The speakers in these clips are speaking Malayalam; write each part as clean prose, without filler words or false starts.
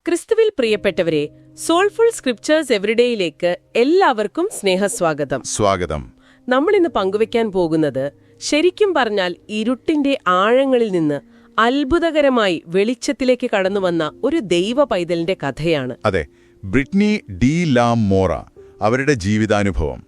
ക്രിസ്തുവിൽ പ്രിയപ്പെട്ടവരെ, സോൾഫുൾ സ്ക്രിപ്ചേഴ്സ് എവരിഡേയിലേക്ക് എല്ലാവർക്കും സ്നേഹസ്വാഗതം. സ്വാഗതം. നമ്മളിന്ന് പങ്കുവയ്ക്കാൻ പോകുന്നത് ശരിക്കും പറഞ്ഞാൽ ഇരുട്ടിന്റെ ആഴങ്ങളിൽ നിന്ന് അത്ഭുതകരമായി വെളിച്ചത്തിലേക്ക് കടന്നുവന്ന ഒരു ദൈവ പൈതലിന്റെ കഥയാണ്. അതെ, ബ്രിട്നി ഡി ലാ മോറ, അവരുടെ ജീവിതാനുഭവം.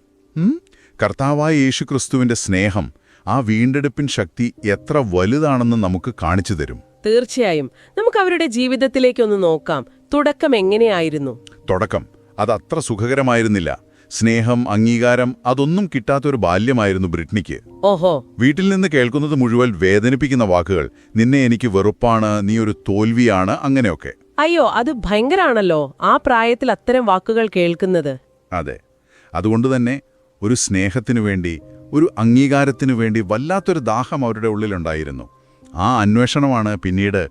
കർത്താവായ യേശുക്രിസ്തുവിന്റെ സ്നേഹം, ആ വീണ്ടെടുപ്പിൻ ശക്തി എത്ര വലുതാണെന്ന് നമുക്ക് കാണിച്ചു തരും. തീർച്ചയായും നമുക്ക് അവരുടെ ജീവിതത്തിലേക്കൊന്ന് നോക്കാം. തുടക്കം എങ്ങനെയായിരുന്നു? തുടക്കം അതത്ര സുഖകരമായിരുന്നില്ല. സ്നേഹം, അംഗീകാരം അതൊന്നും കിട്ടാത്തൊരു ബാല്യമായിരുന്നു ബ്രിട്നിക്ക്. ഓഹോ. വീട്ടിൽ നിന്ന് കേൾക്കുന്നത് മുഴുവൻ വേദനിപ്പിക്കുന്ന വാക്കുകൾ. നിന്നെ എനിക്ക് വെറുപ്പാണ്, നീ ഒരു തോൽവിയാണ്, അങ്ങനെയൊക്കെ. അയ്യോ, അത് ഭയങ്കരാണല്ലോ, ആ പ്രായത്തിൽ അത്തരം വാക്കുകൾ കേൾക്കുന്നത്. അതെ, അതുകൊണ്ടുതന്നെ ഒരു സ്നേഹത്തിനു വേണ്ടി, ഒരു അംഗീകാരത്തിനു വേണ്ടി വല്ലാത്തൊരു ദാഹം അവരുടെ ഉള്ളിലുണ്ടായിരുന്നു. ആ അന്വേഷണമാണ് പിന്നീട്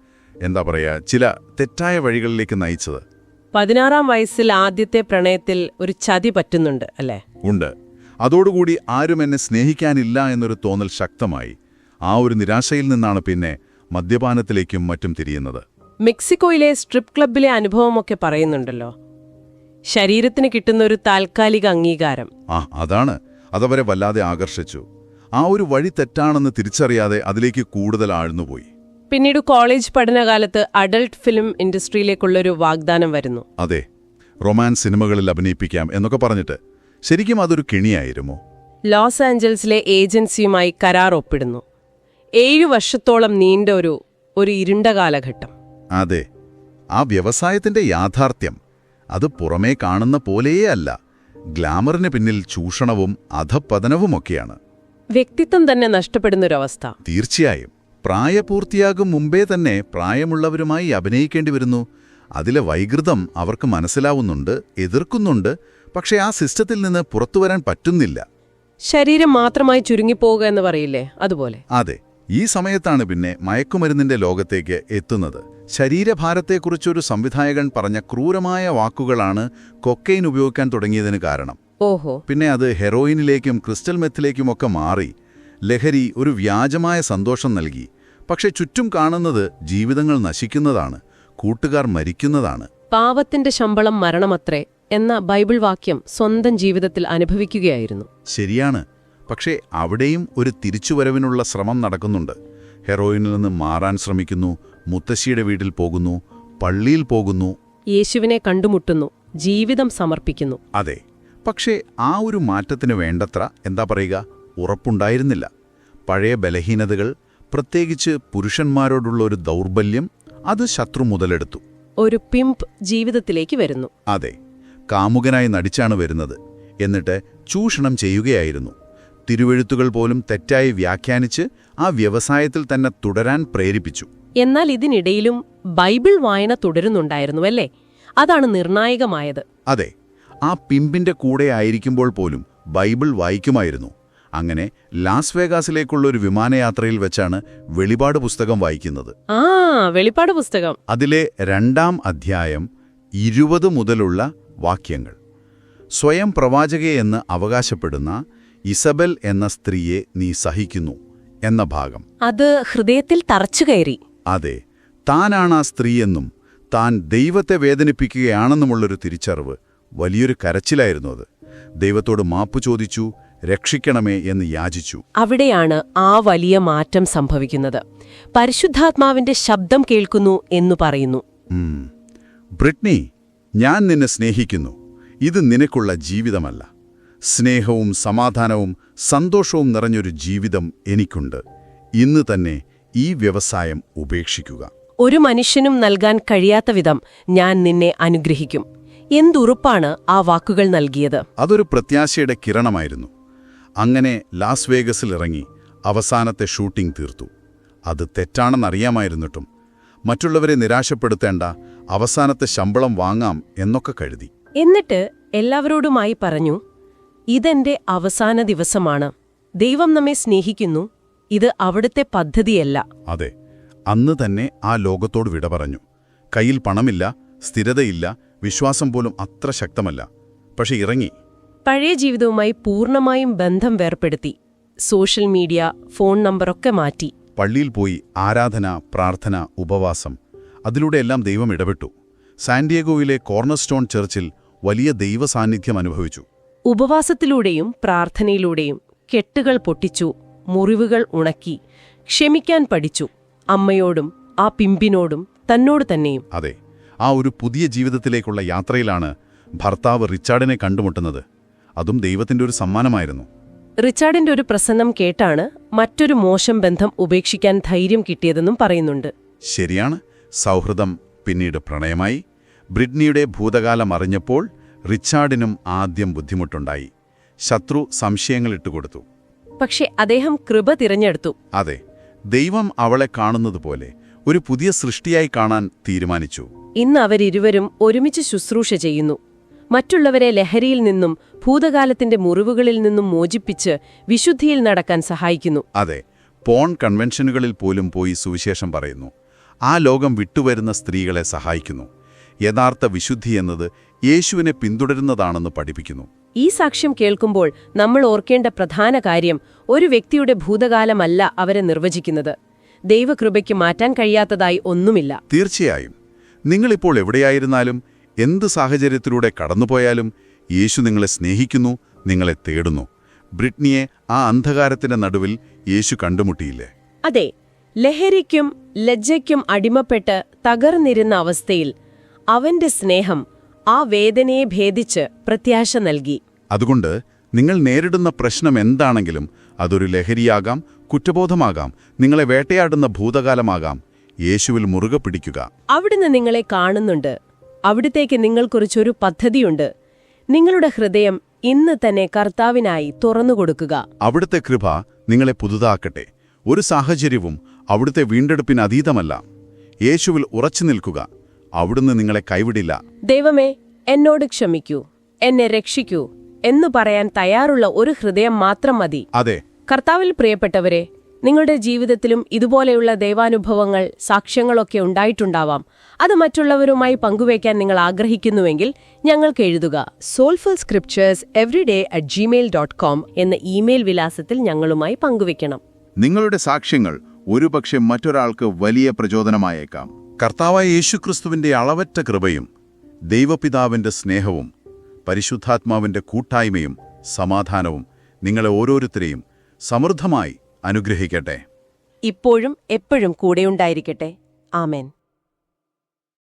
ചില തെറ്റായ വഴികളിലേക്ക് നയിച്ചത്. 16-ാം വയസ്സിൽ ആദ്യത്തെ പ്രണയത്തിൽ ഒരു ചതി പറ്റുന്നുണ്ട് അല്ലേ? ഉണ്ട്. അതോടുകൂടി ആരും എന്നെ സ്നേഹിക്കാനില്ല എന്നൊരു തോന്നൽ ശക്തമായി. ആ ഒരു നിരാശയിൽ നിന്നാണ് പിന്നെ മദ്യപാനത്തിലേക്കും മറ്റും തിരിയുന്നത്. മെക്സിക്കോയിലെ സ്ട്രിപ്പ് ക്ലബിലെ അനുഭവമൊക്കെ പറയുന്നുണ്ടല്ലോ, ശരീരത്തിന് കിട്ടുന്ന ഒരു താൽക്കാലിക അംഗീകാരം. അതാണ് അതവരെ വല്ലാതെ ആകർഷിച്ചു. ആ ഒരു വഴി തെറ്റാണെന്ന് തിരിച്ചറിയാതെ അതിലേക്ക് കൂടുതൽ ആഴ്ന്നുപോയി. പിന്നീട് കോളേജ് പഠനകാലത്ത് അഡൾട്ട് ഫിലിം ഇൻഡസ്ട്രിയിലേക്കുള്ളൊരു വാഗ്ദാനം വരുന്നു. അതെ, റൊമാൻസ് സിനിമകളിൽ അഭിനയിപ്പിക്കാം എന്നൊക്കെ പറഞ്ഞിട്ട്. ശരിക്കും അതൊരു കെണിയായിരുന്നോ? ലോസ് ആഞ്ചൽസിലെ ഏജൻസിയുമായി കരാർ ഒപ്പിടുന്നു. 7 വർഷത്തോളം നീണ്ട ഒരു ഇരുണ്ട കാലഘട്ടം. അതെ, ആ വ്യവസായത്തിന്റെ യാഥാർത്ഥ്യം അത് പുറമേ കാണുന്ന പോലെയേ അല്ല. ഗ്ലാമറിന് പിന്നിൽ ചൂഷണവും അധപ്പതനവുമൊക്കെയാണ്. വ്യക്തിത്വം തന്നെ നഷ്ടപ്പെടുന്നൊരവസ്ഥ. തീർച്ചയായും. പ്രായപൂർത്തിയാകും മുമ്പേ തന്നെ പ്രായമുള്ളവരുമായി അഭിനയിക്കേണ്ടി വരുന്നു. അതിലെ വൈകൃതം അവർക്ക് മനസ്സിലാവുന്നുണ്ട്, എതിർക്കുന്നുണ്ട്. പക്ഷേ ആ സിസ്റ്റത്തിൽ നിന്ന് പുറത്തുവരാൻ പറ്റുന്നില്ല. ശരീരം മാത്രമായി ചുരുങ്ങിപ്പോവുക എന്ന് പറയില്ലേ, അതുപോലെ. അതെ, ഈ സമയത്താണ് പിന്നെ മയക്കുമരുന്നിന്റെ ലോകത്തേക്ക് എത്തുന്നത്. ശരീരഭാരത്തെക്കുറിച്ചൊരു സംവിധായകൻ പറഞ്ഞ ക്രൂരമായ വാക്കുകളാണ് കൊക്കൈൻ ഉപയോഗിക്കാൻ തുടങ്ങിയതിന് കാരണം. ഓഹോ. പിന്നെ അത് ഹെറോയിനിലേക്കും ക്രിസ്റ്റൽ മെത്തിലേക്കുമൊക്കെ മാറി. ലഹരി ഒരു വ്യാജമായ സന്തോഷം നൽകി. പക്ഷെ ചുറ്റും കാണുന്നത് ജീവിതങ്ങൾ നശിക്കുന്നതാണ്, കൂട്ടുകാർ മരിക്കുന്നതാണ്. പാവത്തിന്റെ ശമ്പളം മരണമത്രേ എന്ന ബൈബിൾ വാക്യം സ്വന്തം ജീവിതത്തിൽ അനുഭവിക്കുകയായിരുന്നു. ശരിയാണ്. പക്ഷേ അവിടെയും ഒരു തിരിച്ചുവരവിനുള്ള ശ്രമം നടക്കുന്നുണ്ട്. ഹെറോയിനിൽ നിന്ന് മാറാൻ ശ്രമിക്കുന്നു, മുത്തശ്ശിയുടെ വീട്ടിൽ പോകുന്നു, പള്ളിയിൽ പോകുന്നു, യേശുവിനെ കണ്ടുമുട്ടുന്നു, ജീവിതം സമർപ്പിക്കുന്നു. അതെ, പക്ഷേ ആ ഒരു മാറ്റത്തിന് വേണ്ടത്ര ഉറപ്പുണ്ടായിരുന്നില്ല. പഴയ ബലഹീനതകൾ, പ്രത്യേകിച്ച് പുരുഷന്മാരോടുള്ള ഒരു ദൗർബല്യം, അത് ശത്രു മുതലെടുത്തു. ഒരു പിംപ് ജീവിതത്തിലേക്ക് വരുന്നു. അതെ, കാമുകനായി നടിച്ചാണ് വരുന്നത്. എന്നിട്ട് ചൂഷണം ചെയ്യുകയായിരുന്നു. തിരുവെഴുത്തുകൾ പോലും തെറ്റായി വ്യാഖ്യാനിച്ച് ആ വ്യവസായത്തിൽ തന്നെ തുടരാൻ പ്രേരിപ്പിച്ചു. എന്നാൽ ഇതിനിടയിലും ബൈബിൾ വായന തുടരുന്നുണ്ടായിരുന്നുവല്ലേ? അതാണ് നിർണായകമായത്. അതെ, ആ പിമ്പിന്റെ കൂടെ ആയിരിക്കുമ്പോൾ പോലും ബൈബിൾ വായിക്കുമായിരുന്നു. അങ്ങനെ ലാസ് വേഗാസിലേക്കുള്ളൊരു വിമാനയാത്രയിൽ വെച്ചാണ് വെളിപാട് പുസ്തകം വായിക്കുന്നത്. വെളിപാട് പുസ്തകം, അതിലെ 2-ാം അധ്യായം 20 മുതലുള്ള വാക്യങ്ങൾ. സ്വയം പ്രവാചകയെന്ന് അവകാശപ്പെടുന്ന ഇസബൽ എന്ന സ്ത്രീയെ നീ സഹിക്കുന്നു എന്ന ഭാഗം. അത് ഹൃദയത്തിൽ തറച്ചുകയറി. അതെ, താനാണ് ആ സ്ത്രീയെന്നും താൻ ദൈവത്തെ വേദനിപ്പിക്കുകയാണെന്നുമുള്ളൊരു തിരിച്ചറിവ്. വലിയൊരു കരച്ചിലായിരുന്നു അത്. ദൈവത്തോട് മാപ്പു ചോദിച്ചു, രക്ഷിക്കണമേ എന്ന് യാചിച്ചു. അവിടെയാണ് ആ വലിയ മാറ്റം സംഭവിക്കുന്നത്. പരിശുദ്ധാത്മാവിന്റെ ശബ്ദം കേൾക്കുന്നു എന്നു പറയുന്നു. ബ്രിട്നി, ഞാൻ നിന്നെ സ്നേഹിക്കുന്നു. ഇത് നിനക്കുള്ള ജീവിതമല്ല. സ്നേഹവും സമാധാനവും സന്തോഷവും നിറഞ്ഞൊരു ജീവിതം എനിക്കുണ്ട്. ഇന്ന് തന്നെ ഈ വ്യവസായം ഉപേക്ഷിക്കുക. ഒരു മനുഷ്യനും നൽകാൻ കഴിയാത്ത വിധം ഞാൻ നിന്നെ അനുഗ്രഹിക്കും. എന്തുറപ്പാണ് ആ വാക്കുകൾ നൽകിയത്? അതൊരു പ്രത്യാശയുടെ കിരണമായിരുന്നു. അങ്ങനെ ലാസ് വേഗസിൽ ഇറങ്ങി അവസാനത്തെ ഷൂട്ടിംഗ് തീർത്തു. അത് തെറ്റാണെന്നറിയാമായിരുന്നിട്ടും മറ്റുള്ളവരെ നിരാശപ്പെടുത്തേണ്ട, അവസാനത്തെ ശമ്പളം വാങ്ങാം എന്നൊക്കെ കരുതി. എന്നിട്ട് എല്ലാവരോടുമായി പറഞ്ഞു, ഇതെന്റെ അവസാന ദിവസമാണ്. ദൈവം നമ്മെ സ്നേഹിക്കുന്നു. ഇത് അവിടുത്തെ പദ്ധതിയല്ല. അതെ, അന്ന് തന്നെ ആ ലോകത്തോട് വിട പറഞ്ഞു. കയ്യിൽ പണമില്ല, സ്ഥിരതയില്ല, വിശ്വാസം പോലും അത്ര ശക്തമല്ല. പക്ഷെ ഇറങ്ങി. പഴയ ജീവിതവുമായി പൂർണ്ണമായും ബന്ധം വേർപ്പെടുത്തി. സോഷ്യൽ മീഡിയ, ഫോൺ നമ്പറൊക്കെ മാറ്റി. പള്ളിയിൽ പോയി ആരാധന, പ്രാർത്ഥന, ഉപവാസം, അതിലൂടെയെല്ലാം ദൈവം ഇടപെട്ടു. സാന്റിയാഗോയിലെ കോർണർസ്റ്റോൺ ചർച്ചിൽ വലിയ ദൈവസാന്നിധ്യം അനുഭവിച്ചു. ഉപവാസത്തിലൂടെയും പ്രാർത്ഥനയിലൂടെയും കെട്ടുകൾ പൊട്ടിച്ചു, മുറിവുകൾ ഉണക്കി, ക്ഷമിക്കാൻ പഠിച്ചു. അമ്മയോടും ആ പിമ്പിനോടും തന്നോട് തന്നെയും. അതെ, ആ ഒരു പുതിയ ജീവിതത്തിലേക്കുള്ള യാത്രയിലാണ് ഭർത്താവ് റിച്ചാർഡിനെ കണ്ടുമുട്ടുന്നത്. അതും ദൈവത്തിന്റെ ഒരു സമ്മാനമായിരുന്നു. റിച്ചാർഡിന്റെ ഒരു പ്രസംഗം കേട്ടാണ് മറ്റൊരു മോശം ബന്ധം ഉപേക്ഷിക്കാൻ ധൈര്യം കിട്ടിയതെന്നും പറയുന്നുണ്ട്. ശരിയാണ്. സൗഹൃദം പിന്നീട് പ്രണയമായി. ബ്രിഡ്നിയുടെ ഭൂതകാലം അറിഞ്ഞപ്പോൾ റിച്ചാർഡിനും ആദ്യം ബുദ്ധിമുട്ടുണ്ടായി. ശത്രു സംശയങ്ങളിട്ടുകൊടുത്തു. പക്ഷെ അദ്ദേഹം കൃപ തിരഞ്ഞെടുത്തു. അതെ, ദൈവം അവളെ കാണുന്നതുപോലെ ഒരു പുതിയ സൃഷ്ടിയായി കാണാൻ തീരുമാനിച്ചു. ഇന്ന് അവരിരുവരും ഒരുമിച്ച് ശുശ്രൂഷ ചെയ്യുന്നു. മറ്റുള്ളവരെ ലഹരിയിൽ നിന്നും ഭൂതകാലത്തിന്റെ മുറിവുകളിൽ നിന്നും മോചിപ്പിച്ച് വിശുദ്ധിയിൽ നടക്കാൻ സഹായിക്കുന്നു. അതെ, പോൺ കൺവെൻഷനുകളിൽ പോലും പോയി സുവിശേഷം പറയുന്നു. ആ ലോകം വിട്ടുവരുന്ന സ്ത്രീകളെ സഹായിക്കുന്നു. യഥാർത്ഥ വിശുദ്ധി എന്നത് യേശുവിനെ പിന്തുടരുന്നതാണെന്ന് പഠിപ്പിക്കുന്നു. ഈ സാക്ഷ്യം കേൾക്കുമ്പോൾ നമ്മൾ ഓർക്കേണ്ട പ്രധാന കാര്യം ഒരു വ്യക്തിയുടെ ഭൂതകാലമല്ല അവരെ നിർവചിക്കുന്നത്. ദൈവകൃപയ്ക്ക് മാറ്റാൻ കഴിയാത്തതായി ഒന്നുമില്ല. തീർച്ചയായും. നിങ്ങളിപ്പോൾ എവിടെയായിരുന്നാലും എന്ത് സാഹചര്യത്തിലൂടെ കടന്നുപോയാലും യേശു നിങ്ങളെ സ്നേഹിക്കുന്നു, നിങ്ങളെ തേടുന്നു. ബ്രിഡ്നിയെ ആ അന്ധകാരത്തിന്റെ നടുവിൽ യേശു കണ്ടുമുട്ടിയില്ലേ? അതെ, ലഹരിക്കും ലജ്ജയ്ക്കും അടിമപ്പെട്ട് തകർന്നിരുന്ന അവസ്ഥയിൽ അവന്റെ സ്നേഹം ആ വേദനയെ ഭേദിച്ച് പ്രത്യാശ നൽകി. അതുകൊണ്ട് നിങ്ങൾ നേരിടുന്ന പ്രശ്നം എന്താണെങ്കിലും, അതൊരു ലഹരിയാകാം, കുറ്റബോധമാകാം, നിങ്ങളെ വേട്ടയാടുന്ന ഭൂതകാലമാകാം, യേശുവിൽ മുറുകെ പിടിക്കുക. അവിടുന്ന് നിങ്ങളെ കാണുന്നുണ്ട്. അവിടത്തേക്ക് നിങ്ങൾക്കുറിച്ചൊരു പദ്ധതിയുണ്ട്. നിങ്ങളുടെ ഹൃദയം ഇന്ന് തന്നെ കർത്താവിനായി തുറന്നുകൊടുക്കുക. അവിടുത്തെ കൃപ നിങ്ങളെ പുതുതാക്കട്ടെ. ഒരു സാഹചര്യവും അവിടുത്തെ വീണ്ടെടുപ്പിന് അതീതമല്ല. യേശുവിൽ ഉറച്ചു നിൽക്കുക. അവിടുന്ന് നിങ്ങളെ കൈവിടില്ല. ദൈവമേ, എന്നോട് ക്ഷമിക്കൂ, എന്നെ രക്ഷിക്കൂ എന്നു പറയാൻ തയ്യാറുള്ള ഒരു ഹൃദയം മാത്രം മതി. അതെ, കർത്താവിൽ പ്രിയപ്പെട്ടവരെ, നിങ്ങളുടെ ജീവിതത്തിലും ഇതുപോലെയുള്ള ദൈവാനുഭവങ്ങൾ, സാക്ഷ്യങ്ങളൊക്കെ ഉണ്ടായിട്ടുണ്ടാവാം. അത് മറ്റുള്ളവരുമായി പങ്കുവയ്ക്കാൻ നിങ്ങൾ ആഗ്രഹിക്കുന്നുവെങ്കിൽ ഞങ്ങൾക്ക് എഴുതുക. soulfulscriptureseveryday@gmail.com എന്ന ഇമെയിൽ വിലാസത്തിൽ ഞങ്ങളുമായി പങ്കുവയ്ക്കണം. നിങ്ങളുടെ സാക്ഷ്യങ്ങൾ ഒരുപക്ഷെ മറ്റൊരാൾക്ക് വലിയ പ്രചോദനമായേക്കാം. കർത്താവായ യേശുക്രിസ്തുവിന്റെ അളവറ്റ കൃപയും ദൈവപിതാവിന്റെ സ്നേഹവും പരിശുദ്ധാത്മാവിന്റെ കൂട്ടായ്മയും സമാധാനവും നിങ്ങളെ ഓരോരുത്തരെയും സമൃദ്ധമായി അനുഗ്രഹിക്കട്ടെ. ഇപ്പോഴും എപ്പോഴും കൂടെയുണ്ടായിരിക്കട്ടെ. ആമേൻ.